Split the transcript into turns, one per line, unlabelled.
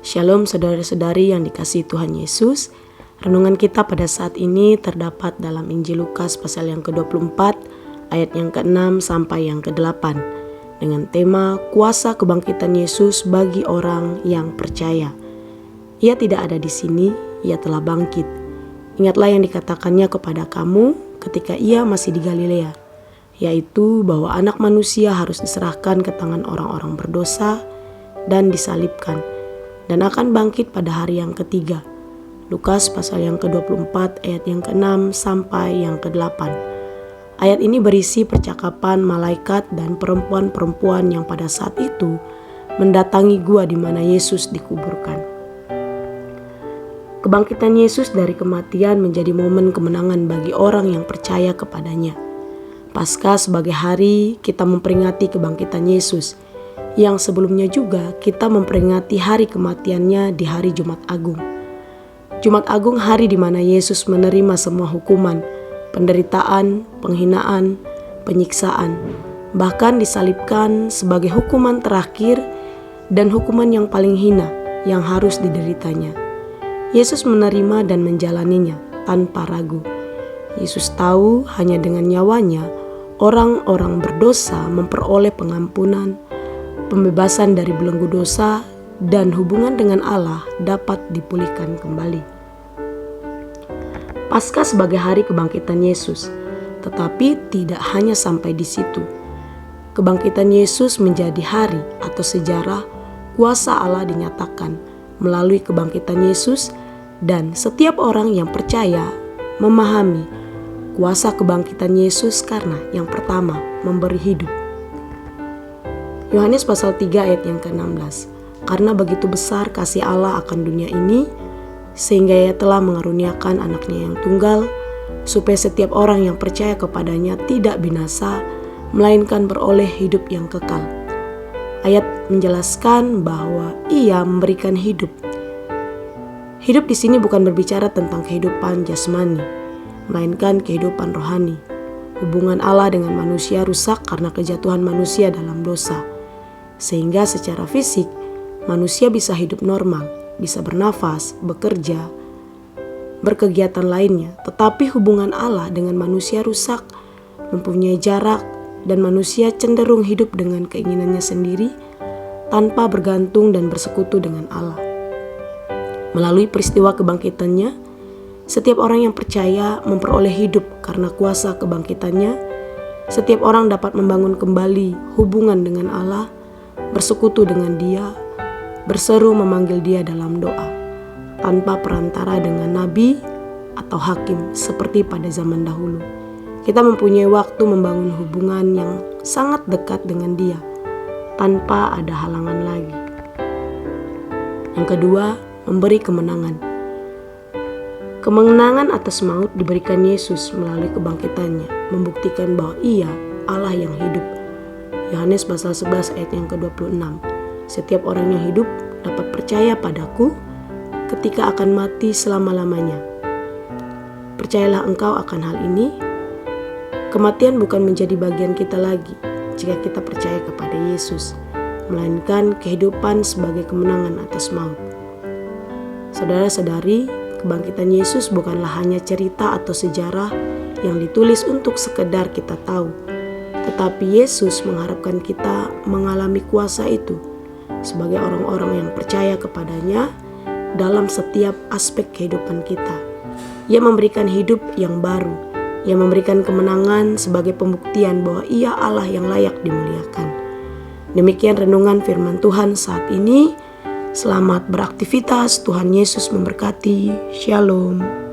Shalom saudara-saudari yang dikasihi Tuhan Yesus. Renungan kita pada saat ini terdapat dalam Injil Lukas pasal yang ke-24 ayat yang ke-6 sampai yang ke-8 dengan tema kuasa kebangkitan Yesus bagi orang yang percaya. Ia tidak ada di sini, ia telah bangkit. Ingatlah yang dikatakannya kepada kamu ketika ia masih di Galilea, yaitu bahwa Anak Manusia harus diserahkan ke tangan orang-orang berdosa dan disalibkan, dan akan bangkit pada hari yang ketiga. Lukas pasal yang ke-24 ayat yang ke-6 sampai yang ke-8. Ayat ini berisi percakapan malaikat dan perempuan-perempuan yang pada saat itu mendatangi gua di mana Yesus dikuburkan. Kebangkitan Yesus dari kematian menjadi momen kemenangan bagi orang yang percaya kepadanya. Paskah sebagai hari kita memperingati kebangkitan Yesus, yang sebelumnya juga kita memperingati hari kematiannya di hari Jumat Agung. Jumat Agung hari di mana Yesus menerima semua hukuman, penderitaan, penghinaan, penyiksaan, bahkan disalibkan sebagai hukuman terakhir dan hukuman yang paling hina yang harus dideritanya. Yesus menerima dan menjalaninya tanpa ragu. Yesus tahu hanya dengan nyawanya orang-orang berdosa memperoleh pengampunan, pembebasan dari belenggu dosa, dan hubungan dengan Allah dapat dipulihkan kembali. Paskah sebagai hari kebangkitan Yesus, tetapi tidak hanya sampai di situ. Kebangkitan Yesus menjadi hari atau sejarah kuasa Allah dinyatakan melalui kebangkitan Yesus, dan setiap orang yang percaya memahami kuasa kebangkitan Yesus karena yang pertama memberi hidup. Yohanes pasal 3 ayat yang ke-16. Karena begitu besar kasih Allah akan dunia ini, sehingga ia telah mengaruniakan anaknya yang tunggal, supaya setiap orang yang percaya kepadanya tidak binasa, melainkan beroleh hidup yang kekal. Ayat menjelaskan bahwa ia memberikan hidup. Hidup di sini bukan berbicara tentang kehidupan jasmani, melainkan kehidupan rohani. Hubungan Allah dengan manusia rusak karena kejatuhan manusia dalam dosa. Sehingga secara fisik, manusia bisa hidup normal, bisa bernafas, bekerja, berkegiatan lainnya. Tetapi hubungan Allah dengan manusia rusak, mempunyai jarak, dan manusia cenderung hidup dengan keinginannya sendiri, tanpa bergantung dan bersekutu dengan Allah. Melalui peristiwa kebangkitannya, setiap orang yang percaya memperoleh hidup karena kuasa kebangkitannya. Setiap orang dapat membangun kembali hubungan dengan Allah, bersekutu dengan Dia, berseru memanggil Dia dalam doa, tanpa perantara dengan nabi atau hakim seperti pada zaman dahulu. Kita mempunyai waktu membangun hubungan yang sangat dekat dengan Dia, tanpa ada halangan lagi. Yang kedua, memberi kemenangan. Kemenangan atas maut diberikan Yesus melalui kebangkitannya, membuktikan bahwa Ia Allah yang hidup. Yohanes pasal 11 ayat yang ke-26. Setiap orang yang hidup dapat percaya padaku ketika akan mati selama-lamanya. Percayalah engkau akan hal ini. Kematian bukan menjadi bagian kita lagi jika kita percaya kepada Yesus, melainkan kehidupan sebagai kemenangan atas maut. Saudara-saudari, kebangkitan Yesus bukanlah hanya cerita atau sejarah yang ditulis untuk sekedar kita tahu, tetapi Yesus mengharapkan kita mengalami kuasa itu sebagai orang-orang yang percaya kepadanya dalam setiap aspek kehidupan kita. Ia memberikan hidup yang baru, Ia memberikan kemenangan sebagai pembuktian bahwa Ia Allah yang layak dimuliakan. Demikian renungan firman Tuhan saat ini. Selamat beraktivitas, Tuhan Yesus memberkati. Shalom.